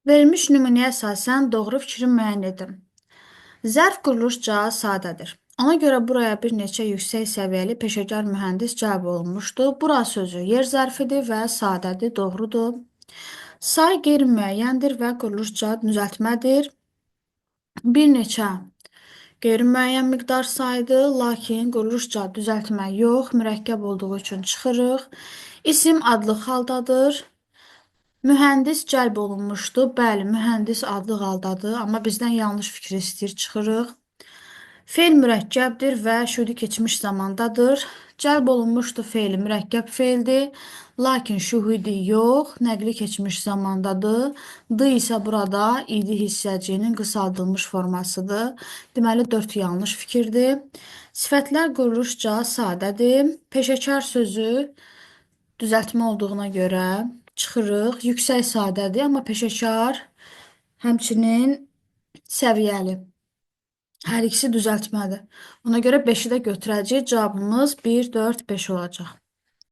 Verilmiş nümunəyə əsasən doğru fikri müəyyən edin. Zərf quruluşca sadədir. Ona görə buraya bir neçə yüksək səviyyəli peşəkar mühəndis cəlb olunmuşdur. Bura sözü yer zərfidir və sadədir, doğrudur. Say qeyri-müəyyəndir və quruluşca düzəltmədir. Bir neçə qeyri-müəyyən miqdar saydır, lakin quruluşca düzəltmə yox, mürəkkəb olduğu üçün çıxırıq. İsim adlıq haldadır. Mühəndis cəlb olunmuşdu. Bəli, mühəndis adlıq haldadır, amma bizdən yanlış fikri istəyir, çıxırıq. Fe'l mürəkkəbdir və şüdü keçmiş zamandadır. Cəlb olunmuşdu fe'li mürəkkəb fe'ldir, lakin şühudi yox, nəqli keçmiş zamandadır. D isə burada idi hissəciyinin qısaldılmış formasıdır. Deməli, 4 yanlış fikirdir. Sifətlər quruluşca sadədir. Peşəkar sözü düzəltmə olduğuna görə çıxırıq. Yüksək sadədir, amma peşəkar həmçinin səviyyəli. Hər ikisi düzəltmədir. Ona görə 5-i də götürəcəyik. Cavabımız 1, 4, 5 olacaq.